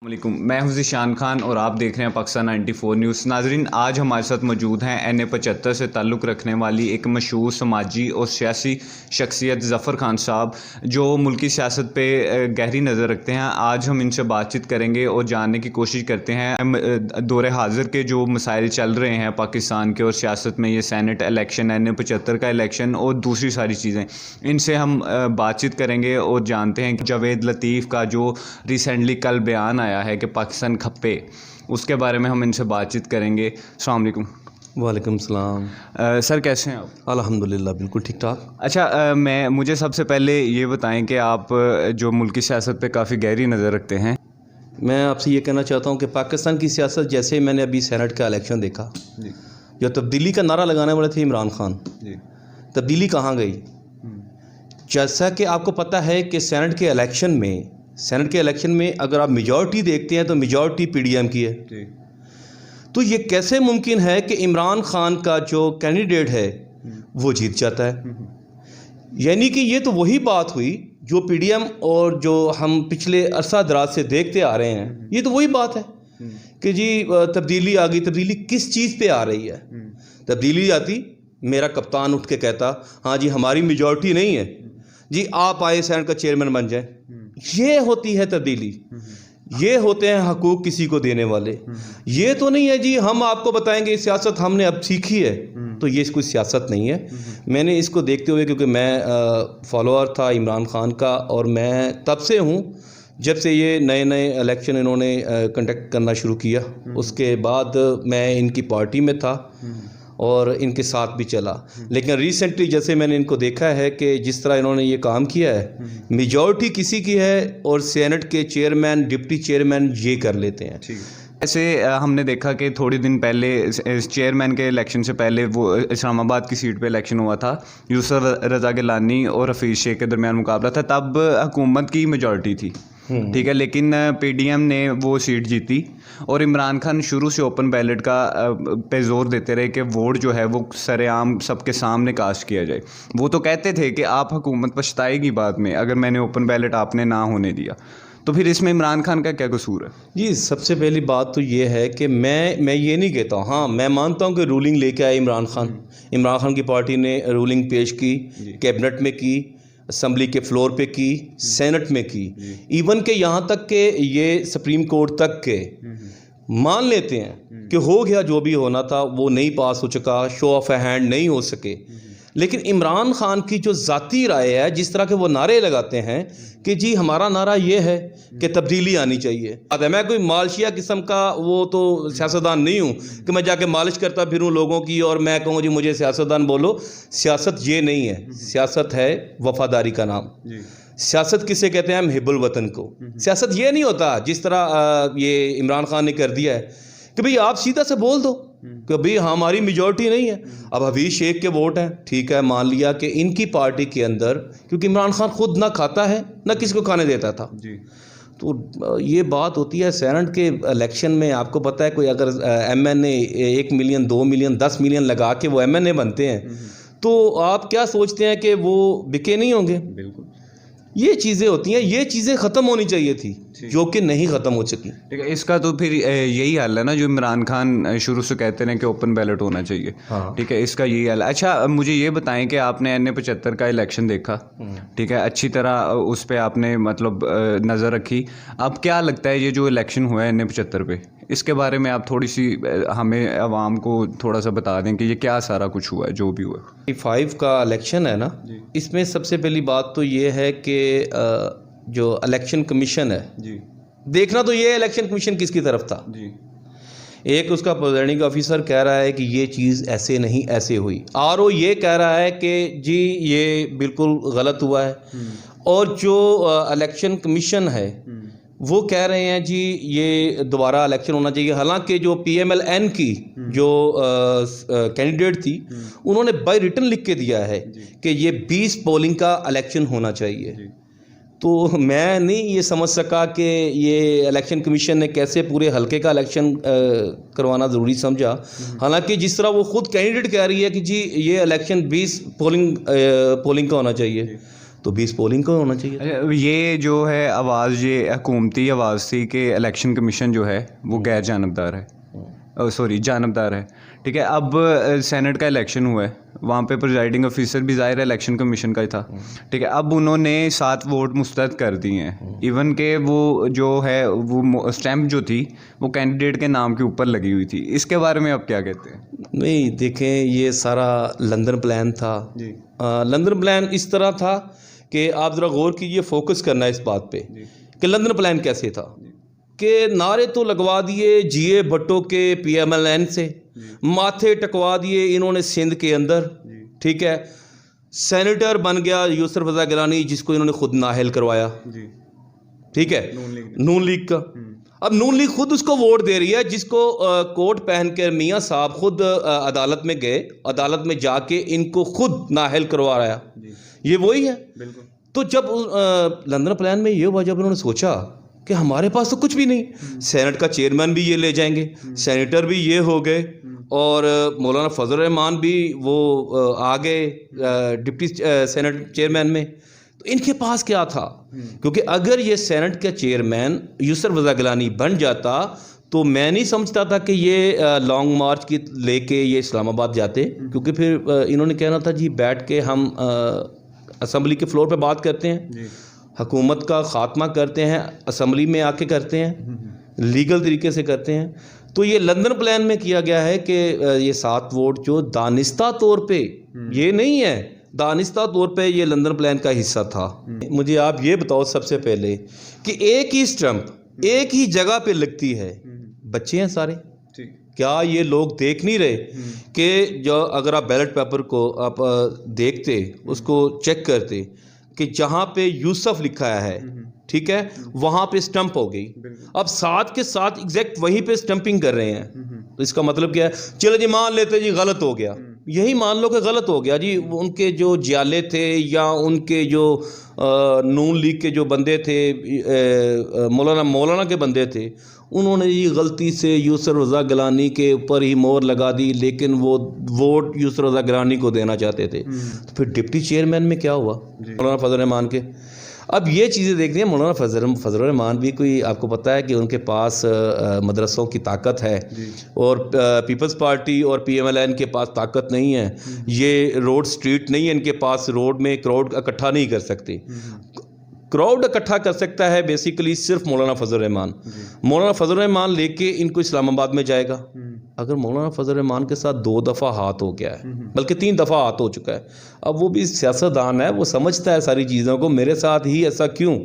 السلام علیکم، میں ہوں ذیشان خان اور آپ دیکھ رہے ہیں پاکستان 94 نیوز۔ ناظرین، آج ہمارے ساتھ موجود ہیں NA-75 سے تعلق رکھنے والی ایک مشہور سماجی اور سیاسی شخصیت ظفر خان صاحب، جو ملکی سیاست پہ گہری نظر رکھتے ہیں۔ آج ہم ان سے بات چیت کریں گے اور جاننے کی کوشش کرتے ہیں دور حاضر کے جو مسائل چل رہے ہیں پاکستان کے اور سیاست میں، یہ سینٹ الیکشن، NA-75 کا الیکشن اور دوسری ساری چیزیں، ان سے ہم بات چیت کریں گے اور جانتے ہیں کہ جاوید لطیف کا جو ریسنٹلی کل بیان آیا ہے کہ پاکستان کھپے، اس کے بارے میں ہم ان سے بات چیت کریں گے۔ السلام علیکم۔ وعلیکم السلام۔ سر کیسے ہیں آپ؟ الحمدللہ بالکل ٹھیک ٹھاک۔ اچھا، مجھے سب سے پہلے یہ بتائیں کہ آپ جو ملکی سیاست پہ کافی گہری نظر رکھتے ہیں۔ میں آپ سے یہ کہنا چاہتا ہوں کہ پاکستان کی سیاست، جیسے میں نے ابھی سینٹ کا الیکشن دیکھا، جو تبدیلی کا نعرہ لگانے والے تھے عمران خان، تبدیلی کہاں گئی؟ جیسا کہ آپ کو پتہ ہے کہ سینٹ کے الیکشن میں اگر آپ میجورٹی دیکھتے ہیں تو میجورٹی PDM کی ہے۔ تو یہ کیسے ممکن ہے کہ عمران خان کا جو کینڈیڈیٹ ہے وہ جیت جاتا ہے؟ یعنی کہ یہ تو وہی بات ہوئی جو PDM اور جو ہم پچھلے عرصہ دراز سے دیکھتے آ رہے ہیں، یہ تو وہی بات ہے کہ جی تبدیلی آ گئی۔ تبدیلی کس چیز پہ آ رہی ہے؟ تبدیلی آتی، میرا کپتان اٹھ کے کہتا ہاں جی ہماری میجورٹی نہیں ہے جی، آپ آئے سینٹ کا چیئرمین بن جائیں۔ یہ ہوتی ہے تبدیلی، یہ ہوتے ہیں حقوق کسی کو دینے والے۔ یہ تو نہیں ہے جی ہم آپ کو بتائیں گے سیاست ہم نے اب سیکھی ہے، تو یہ کوئی سیاست نہیں ہے۔ میں نے اس کو دیکھتے ہوئے، کیونکہ میں فالوور تھا عمران خان کا، اور میں تب سے ہوں جب سے یہ نئے الیکشن انہوں نے کنڈکٹ کرنا شروع کیا، اس کے بعد میں ان کی پارٹی میں تھا اور ان کے ساتھ بھی چلا۔ لیکن ریسنٹلی جیسے میں نے ان کو دیکھا ہے کہ جس طرح انہوں نے یہ کام کیا ہے، میجورٹی کسی کی ہے اور سینٹ کے چیئرمین، ڈپٹی چیئرمین یہ کر لیتے ہیں۔ ایسے ہم نے دیکھا کہ تھوڑے دن پہلے چیئرمین کے الیکشن سے پہلے وہ اسلام آباد کی سیٹ پہ الیکشن ہوا تھا، یوسف رضا گیلانی اور حفیظ شیخ کے درمیان مقابلہ تھا۔ تب حکومت کی میجورٹی تھی، ٹھیک ہے، لیکن PDM نے وہ سیٹ جیتی اور عمران خان شروع سے اوپن بیلٹ کا پہ زور دیتے رہے کہ ووٹ جو ہے وہ سر عام سب کے سامنے کاسٹ کیا جائے۔ وہ تو کہتے تھے کہ آپ حکومت پچھتائے گی بعد میں اگر میں نے اوپن بیلٹ آپ نے نہ ہونے دیا۔ تو پھر اس میں عمران خان کا کیا قصور ہے؟ جی سب سے پہلی بات تو یہ ہے کہ میں یہ نہیں کہتا ہوں، ہاں میں مانتا ہوں کہ رولنگ لے کے آئے عمران خان کی پارٹی نے رولنگ پیش کی، کیبنٹ میں کی، اسمبلی کے فلور پہ کی، سینٹ میں کی، ایون کہ یہاں تک کہ یہ سپریم کورٹ تک کے مان لیتے ہیں کہ ہو گیا جو بھی ہونا تھا، وہ نہیں پاس ہو چکا، شو آف اے ہینڈ نہیں ہو سکے۔ لیکن عمران خان کی جو ذاتی رائے ہے، جس طرح کے وہ نعرے لگاتے ہیں کہ جی ہمارا نعرہ یہ ہے کہ تبدیلی آنی چاہیے۔ میں کوئی مالشیا قسم کا وہ تو سیاستدان نہیں ہوں کہ میں جا کے مالش کرتا پھروں لوگوں کی اور میں کہوں جی مجھے سیاستدان بولو۔ سیاست یہ نہیں ہے، سیاست ہے وفاداری کا نام۔ سیاست کسے کہتے ہیں؟ ہم حب الوطن کو۔ سیاست یہ نہیں ہوتا جس طرح یہ عمران خان نے کر دیا ہے کہ بھئی آپ سیدھا سے بول دو کہ بھئی ہماری میجورٹی نہیں ہے۔ اب حفیظ شیخ کے ووٹ ہیں، ٹھیک ہے، مان لیا کہ ان کی پارٹی کے اندر، کیونکہ عمران خان خود نہ کھاتا ہے نہ کسی کو کھانے دیتا تھا، تو یہ بات ہوتی ہے سینٹ کے الیکشن میں۔ آپ کو پتہ ہے کوئی اگر MNA 1 ملین 2 ملین 10 ملین لگا کے وہ MNA بنتے ہیں تو آپ کیا سوچتے ہیں کہ وہ بکے نہیں ہوں گے؟ بالکل، یہ چیزیں ہوتی ہیں، یہ چیزیں ختم ہونی چاہیے تھی جو کہ نہیں ختم ہو سکی۔ ٹھیک ہے، اس کا تو پھر یہی حل ہے نا جو عمران خان شروع سے کہتے ہیں کہ اوپن بیلٹ ہونا چاہیے، ٹھیک ہے، اس کا یہی حل ہے۔ اچھا مجھے یہ بتائیں کہ آپ نے NA-75 کا الیکشن دیکھا، ٹھیک ہے، اچھی طرح اس پہ آپ نے مطلب نظر رکھی۔ اب کیا لگتا ہے یہ جو الیکشن ہوا ہے NA-75 پہ، اس کے بارے میں آپ تھوڑی سی ہمیں عوام کو تھوڑا سا بتا دیں کہ یہ کیا سارا کچھ ہوا ہے جو بھی ہوا ہے؟ 5 کا الیکشن ہے نا، اس میں سب سے پہلی بات تو یہ ہے کہ جو الیکشن کمیشن ہے، دیکھنا تو یہ الیکشن کمیشن کس کی طرف تھا۔ ایک اس کا پریزائڈنگ آفیسر کہہ رہا ہے کہ یہ چیز ایسے نہیں ایسے ہوئی، RO یہ کہہ رہا ہے کہ جی یہ بالکل غلط ہوا ہے، اور جو الیکشن کمیشن ہے وہ کہہ رہے ہیں جی یہ دوبارہ الیکشن ہونا چاہیے۔ حالانکہ جو PMLN کی جو کینڈیڈیٹ تھی انہوں نے بائی ریٹن لکھ کے دیا ہے کہ یہ 20 پولنگ کا الیکشن ہونا چاہیے۔ تو میں نہیں یہ سمجھ سکا کہ یہ الیکشن کمیشن نے کیسے پورے حلقے کا الیکشن کروانا ضروری سمجھا، حالانکہ جس طرح وہ خود کینڈیڈیٹ کہہ رہی ہے کہ جی یہ الیکشن 20 پولنگ کا ہونا چاہیے، تو 20 پولنگ کا ہونا چاہیے. یہ جو ہے آواز یہ حکومتی آواز تھی کہ الیکشن کمیشن جو ہے وہ غیر جانبدار ہے, جانبدار ہے, ٹھیک ہے. اب سینٹ کا الیکشن ہوا ہے, وہاں پہ پریزائڈنگ آفیسر بھی ظاہر ہے الیکشن کمیشن کا ہی تھا, ٹھیک ہے. اب انہوں نے 7 ووٹ مسترد کر دیے ہیں, ایون کہ وہ جو ہے وہ اسٹیمپ جو تھی وہ کینڈیڈیٹ کے نام کے اوپر لگی ہوئی تھی. اس کے بارے میں آپ کیا کہتے ہیں؟ نہیں دیکھیں, یہ سارا لندن پلان تھا. لندن پلان اس طرح تھا کہ آپ ذرا غور کیجئے, فوکس کرنا ہے اس بات پہ کہ لندن پلان کیسے تھا. کہ نعرے تو لگوا دیے جی اے بھٹو کے PMLN سے, ماتھے ٹکوا دیے انہوں نے سندھ کے اندر, ٹھیک ہے. سینیٹر بن گیا یوسف رضا گیلانی جس کو انہوں نے خود نااہل کروایا, ٹھیک ہے, نون لیگ کا. اب نون لیگ خود اس کو ووٹ دے رہی ہے جس کو کوٹ پہن کے میاں صاحب خود عدالت میں گئے, عدالت میں جا کے ان کو خود نااہل کروا رہا ہے. یہ وہی ہے. تو جب لندن پلان میں یہ ہوا, جب انہوں نے سوچا کہ ہمارے پاس تو کچھ بھی نہیں, سینٹ کا چیئرمین بھی یہ لے جائیں گے, سینیٹر بھی یہ ہو گئے, اور مولانا فضل الرحمان بھی وہ آ گئے ڈپٹی سینٹ چیئرمین میں, تو ان کے پاس کیا تھا؟ کیونکہ اگر یہ سینٹ کا چیئرمین یوسف رضا گیلانی بن جاتا تو میں نہیں سمجھتا تھا کہ یہ لانگ مارچ کی لے کے یہ اسلام آباد جاتے, کیونکہ پھر انہوں نے کہنا تھا جی بیٹھ کے ہم اسمبلی کے فلور پہ بات کرتے ہیں, حکومت کا خاتمہ کرتے ہیں, اسمبلی میں آ کے کرتے ہیں, لیگل طریقے سے کرتے ہیں. تو یہ لندن پلان میں کیا گیا ہے کہ یہ 7 ووٹ جو دانستہ طور پہ, یہ نہیں ہے, دانستہ طور پہ یہ لندن پلان کا حصہ تھا. مجھے آپ یہ بتاؤ سب سے پہلے کہ ایک ہی اسٹمپ ایک ہی جگہ پہ لگتی ہے, بچے ہیں سارے, کیا یہ لوگ دیکھ نہیں رہے کہ جو اگر آپ بیلٹ پیپر کو آپ دیکھتے, اس کو چیک کرتے کہ جہاں پہ یوسف لکھا ہے, ٹھیک ہے, وہاں پہ اسٹمپ ہو گئی. اب 7 کے 7 ایگزیکٹ وہیں پہ اسٹمپنگ کر رہے ہیں. تو اس کا مطلب کیا ہے؟ چلو جی مان لیتے جی غلط ہو گیا, یہی مان لو کہ غلط ہو گیا جی. ان کے جو جیالے تھے یا ان کے جو نون لیگ کے جو بندے تھے, مولانا کے بندے تھے, انہوں نے یہ غلطی سے یوسف رضا گیلانی کے اوپر ہی مور لگا دی, لیکن وہ ووٹ یوسف رضا گیلانی کو دینا چاہتے تھے. تو پھر ڈپٹی چیئرمین میں کیا ہوا؟ مولانا فضل الرحمان کے. اب یہ چیزیں دیکھنی ہیں. مولانا فضل الرحمان بھی کوئی, آپ کو پتہ ہے کہ ان کے پاس مدرسوں کی طاقت ہے, اور پیپلز پارٹی اور PMLN کے پاس طاقت نہیں ہے. یہ روڈ سٹریٹ نہیں ہے ان کے پاس, روڈ میں کراؤڈ اکٹھا نہیں کر سکتے. کراؤڈ اکٹھا کر سکتا ہے بیسیکلی صرف مولانا فضل الرحمان. مولانا فضل الرحمان لے کے ان کو اسلام آباد میں جائے گا. اگر مولانا فضل الرحمان کے ساتھ 2 دفعہ ہاتھ ہو گیا ہے, بلکہ 3 دفعہ ہاتھ ہو چکا ہے, اب وہ بھی سیاستدان ہے, وہ سمجھتا ہے ساری چیزوں کو, میرے ساتھ ہی ایسا کیوں؟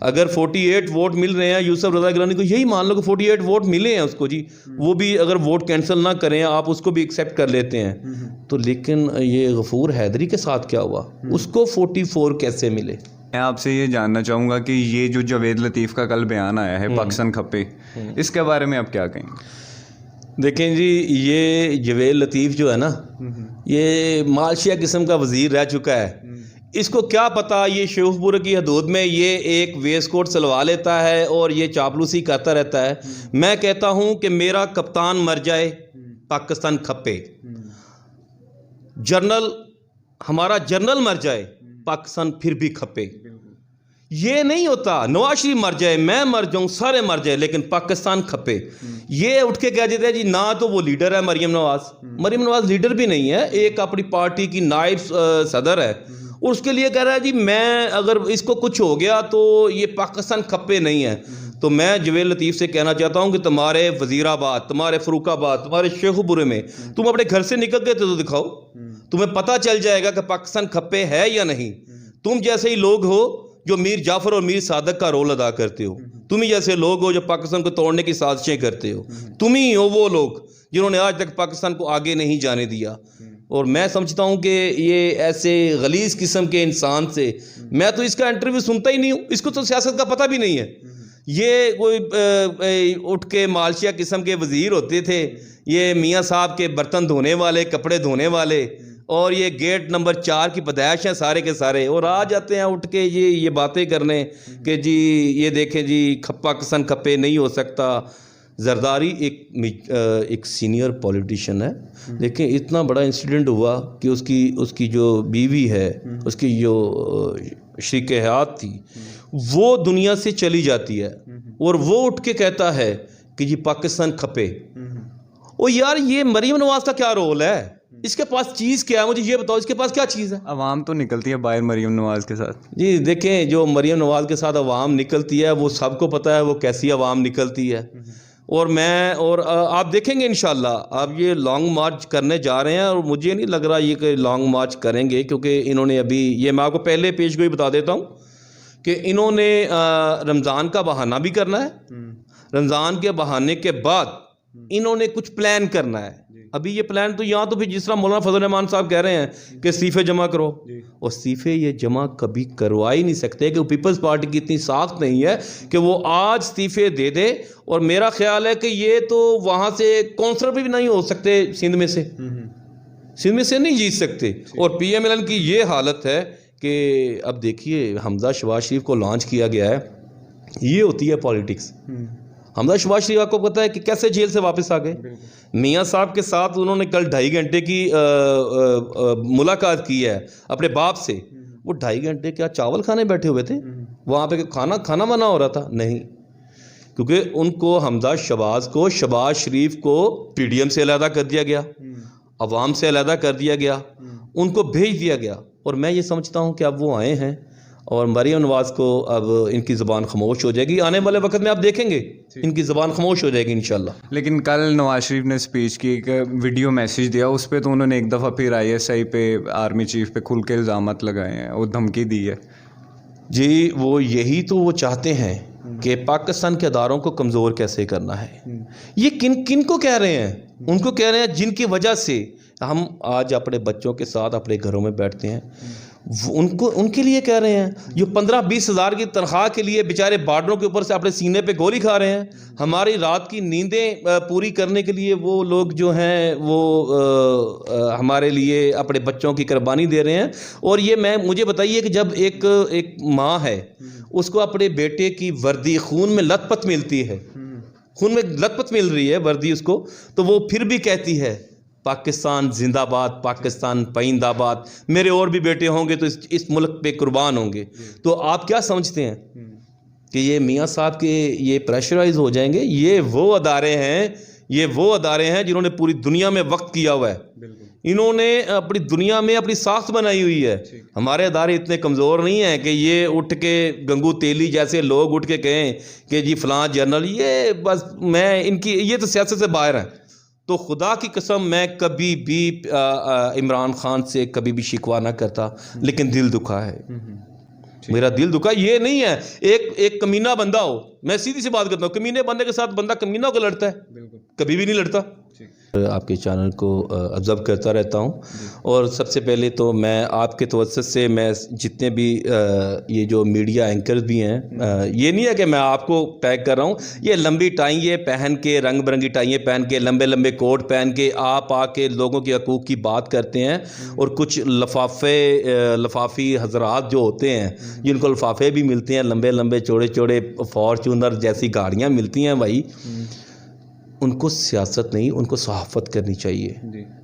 اگر 48 ووٹ مل رہے ہیں یوسف رضا گیلانی کو, یہی مان لو کہ 48 ووٹ ملے ہیں اس کو جی, وہ بھی اگر ووٹ کینسل نہ کریں آپ اس کو بھی ایکسیپٹ کر لیتے ہیں. تو لیکن یہ غفور حیدری کے ساتھ کیا ہوا, اس کو 44 کیسے ملے؟ میں آپ سے یہ جاننا چاہوں گا کہ یہ جو جاوید لطیف کا کل بیان آیا ہے پاکستان کھپے, اس کے بارے میں آپ کیا کہیں گے؟ دیکھیں جی, یہ جاوید لطیف جو ہے نا, یہ مالشیا قسم کا وزیر رہ چکا ہے. اس کو کیا پتا یہ شیخ پور کی حدود میں یہ ایک ویسٹ کوٹ سلوا لیتا ہے اور یہ چاپلوسی کرتا رہتا ہے. میں کہتا ہوں کہ میرا کپتان مر جائے پاکستان کھپے, جنرل ہمارا جنرل مر جائے پاکستان پھر بھی کھپے. یہ نہیں ہوتا نواز شریف مر جائے, میں مر جاؤں, سارے مر جائے, لیکن پاکستان کھپے. یہ اٹھ کے کہہ دیتے ہیں جی نہ تو وہ لیڈر ہے مریم نواز. مریم نواز لیڈر بھی نہیں ہے, ایک اپنی پارٹی کی نائب صدر ہے, اور اس کے لیے کہہ رہا ہے جی میں اگر اس کو کچھ ہو گیا تو یہ پاکستان کھپے نہیں ہے. تو میں جاوید لطیف سے کہنا چاہتا ہوں کہ تمہارے وزیر آباد, تمہارے فروخ آباد, تمہارے شیخ پورے میں تم اپنے گھر سے نکل کے تو دکھاؤ, تمہیں پتہ چل جائے گا کہ پاکستان کھپے ہے یا نہیں. تم جیسے ہی لوگ ہو جو میر جعفر اور میر صادق کا رول ادا کرتے ہو, تم ہی جیسے لوگ ہو جو پاکستان کو توڑنے کی سازشیں کرتے ہو, تم ہی ہو وہ لوگ جنہوں نے آج تک پاکستان کو آگے نہیں جانے دیا. اور میں سمجھتا ہوں کہ یہ ایسے غلیظ قسم کے انسان سے, میں تو اس کا انٹرویو سنتا ہی نہیں ہوں, اس کو تو سیاست کا پتہ بھی نہیں ہے. یہ کوئی اٹھ کے مالشیا قسم کے وزیر ہوتے تھے, یہ میاں صاحب کے برتن دھونے والے, کپڑے دھونے والے, اور یہ گیٹ نمبر 4 کی پیدائش ہیں سارے کے سارے, اور آ جاتے ہیں اٹھ کے یہ باتیں کرنے کہ جی یہ دیکھیں جی پاکستان کھپے نہیں ہو سکتا. زرداری ایک سینئر پولیٹیشین ہے، لیکن اتنا بڑا انسیڈنٹ ہوا کہ اس کی جو بیوی ہے، اس کی جو شریک حیات تھی، وہ دنیا سے چلی جاتی ہے اور وہ اٹھ کے کہتا ہے کہ جی پاکستان کھپے۔ او یار یہ مریم نواز کا کیا رول ہے؟ اس کے پاس چیز کیا ہے؟ مجھے یہ بتاؤ، اس کے پاس کیا چیز ہے؟ عوام تو نکلتی ہے باہر مریم نواز کے ساتھ۔ جی دیکھیں، جو مریم نواز کے ساتھ عوام نکلتی ہے وہ سب کو پتہ ہے وہ کیسی عوام نکلتی ہے، اور آپ دیکھیں گے انشاءاللہ آپ یہ لانگ مارچ کرنے جا رہے ہیں، اور مجھے نہیں لگ رہا یہ کہ لانگ مارچ کریں گے، کیونکہ انہوں نے ابھی یہ میں آپ کو پہلے پیش گوئی بتا دیتا ہوں کہ انہوں نے رمضان کا بہانہ بھی کرنا ہے، رمضان کے بہانے کے بعد انہوں نے کچھ پلان کرنا ہے۔ ابھی یہ پلان تو یہاں تو پھر جس طرح مولانا فضل الرحمان صاحب کہہ رہے ہیں کہ استعفے جمع کرو، اور استعفے یہ جمع کبھی کروا ہی نہیں سکتے، کہ پیپلز پارٹی کی اتنی ساخت نہیں ہے کہ وہ آج استعفے دے دے، اور میرا خیال ہے کہ یہ تو وہاں سے کونسلر بھی نہیں ہو سکتے، سندھ میں سے نہیں جیت سکتے۔ اور پی ایم ایل این کی یہ حالت ہے کہ اب دیکھیے حمزہ شہباز شریف کو لانچ کیا گیا ہے، یہ ہوتی ہے پالیٹکس۔ حمزہ شہباز شریف آپ کو پتہ ہے کہ کیسے جیل سے واپس آ گئے؟ میاں صاحب کے ساتھ انہوں نے کل 2.5 گھنٹے کی ملاقات کی ہے اپنے باپ سے، وہ 2.5 گھنٹے کیا چاول کھانے بیٹھے ہوئے تھے وہاں پہ؟ کھانا منع ہو رہا تھا؟ نہیں، کیونکہ ان کو حمزہ شہباز شریف کو پی ڈی ایم سے علیحدہ کر دیا گیا، عوام سے علیحدہ کر دیا گیا، ان کو بھیج دیا گیا، اور میں یہ سمجھتا ہوں کہ اب وہ آئے ہیں اور مریم نواز کو اب ان کی زبان خاموش ہو جائے گی، آنے والے وقت میں آپ دیکھیں گے ان کی زبان خاموش ہو جائے گی انشاءاللہ۔ لیکن کل نواز شریف نے اسپیچ کی، ایک ویڈیو میسیج دیا، اس پہ تو انہوں نے ایک دفعہ پھر آئی ایس آئی پہ، آرمی چیف پہ کھل کے الزامات لگائے ہیں اور دھمکی دی ہے۔ جی وہ یہی تو وہ چاہتے ہیں کہ پاکستان کے اداروں کو کمزور کیسے کرنا ہے۔ یہ کن کو کہہ رہے ہیں؟ ان کو کہہ رہے ہیں جن کی وجہ سے ہم آج اپنے بچوں کے ساتھ اپنے گھروں میں بیٹھتے ہیں، ان کے لیے کہہ رہے ہیں جو 15-20 ہزار کی تنخواہ کے لیے بیچارے بارڈروں کے اوپر سے اپنے سینے پہ گولی کھا رہے ہیں، ہماری رات کی نیندیں پوری کرنے کے لیے وہ لوگ جو ہیں وہ ہمارے لیے اپنے بچوں کی قربانی دے رہے ہیں۔ اور یہ مجھے بتائیے کہ جب ایک ماں ہے، اس کو اپنے بیٹے کی وردی خون میں لت پت ملتی ہے، خون میں لت پت مل رہی ہے وردی اس کو، تو وہ پھر بھی کہتی ہے پاکستان زندہ باد، پاکستان پائندہ آباد، میرے اور بھی بیٹے ہوں گے تو اس ملک پہ قربان ہوں گے۔ تو آپ کیا سمجھتے ہیں کہ یہ میاں صاحب کے یہ پریشرائز ہو جائیں گے؟ یہ وہ ادارے ہیں جنہوں نے پوری دنیا میں وقت کیا ہوا ہے، انہوں نے اپنی دنیا میں اپنی ساخت بنائی ہوئی ہے۔ ہمارے ادارے اتنے کمزور نہیں ہیں کہ یہ اٹھ کے گنگو تیلی جیسے لوگ اٹھ کے کہیں کہ جی فلاں جنرل، یہ بس یہ تو سیاست سے باہر ہیں۔ تو خدا کی قسم میں کبھی بھی عمران خان سے کبھی بھی شکوہ نہ کرتا، لیکن دل دکھا ہے، میرا دل دکھا۔ یہ نہیں ہے ایک کمینہ بندہ ہو، میں سیدھی سی بات کرتا ہوں، کمینے بندے کے ساتھ بندہ کمینہ ہو کے لڑتا ہے، کبھی بھی نہیں لڑتا۔ آپ کے چینل کو آبزرو کرتا رہتا ہوں، اور سب سے پہلے تو میں آپ کے توسط سے میں جتنے بھی یہ جو میڈیا اینکرز بھی ہیں، یہ نہیں ہے کہ میں آپ کو ٹیگ کر رہا ہوں، یہ لمبی ٹائیں پہن کے، رنگ برنگی ٹائیں پہن کے، لمبے لمبے کوٹ پہن کے آپ آ کے لوگوں کے حقوق کی بات کرتے ہیں، اور کچھ لفافی حضرات جو ہوتے ہیں جن کو لفافے بھی ملتے ہیں، لمبے لمبے چوڑے چوڑے فارچونر جیسی گاڑیاں ملتی ہیں، بھائی ان کو سیاست نہیں، ان کو صحافت کرنی چاہیے۔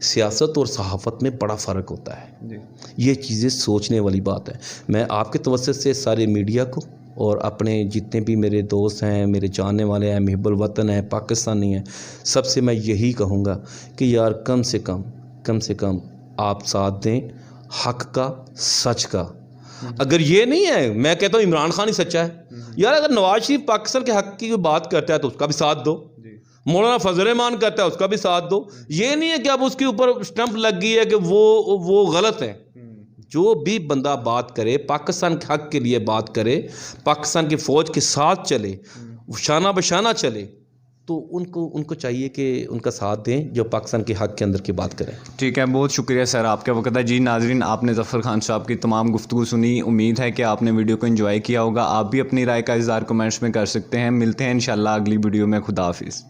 سیاست اور صحافت میں بڑا فرق ہوتا ہے، یہ چیزیں سوچنے والی بات ہے۔ میں آپ کے توسط سے سارے میڈیا کو اور اپنے جتنے بھی میرے دوست ہیں، میرے جاننے والے ہیں، محب الوطن ہیں، پاکستانی ہیں، سب سے میں یہی کہوں گا کہ یار کم سے کم آپ ساتھ دیں حق کا، سچ کا۔ اگر یہ نہیں ہے، میں کہتا ہوں عمران خان ہی سچا ہے یار، اگر نواز شریف پاکستان کے حق کی بات کرتا ہے تو اس کا بھی ساتھ دو، مولانا فضل الرحمان کرتا ہے اس کا بھی ساتھ دو۔ یہ نہیں ہے کہ اب اس کے اوپر اسٹمپ لگ گئی ہے کہ وہ غلط ہے۔ جو بھی بندہ بات کرے، پاکستان کے حق کے لیے بات کرے، پاکستان کی فوج کے ساتھ چلے، شانہ بشانہ چلے، تو ان کو چاہیے کہ ان کا ساتھ دیں جو پاکستان کے حق کے اندر کی بات کریں۔ ٹھیک ہے، بہت شکریہ سر آپ کا وقت ہے۔ جی ناظرین، آپ نے ظفر خان صاحب کی تمام گفتگو سنی، امید ہے کہ آپ نے ویڈیو کو انجوائے کیا ہوگا۔ آپ بھی اپنی رائے کا اظہار کمنٹس میں کر سکتے ہیں۔ ملتے ہیں انشاءاللہ اگلی ویڈیو میں۔ خدا حافظ۔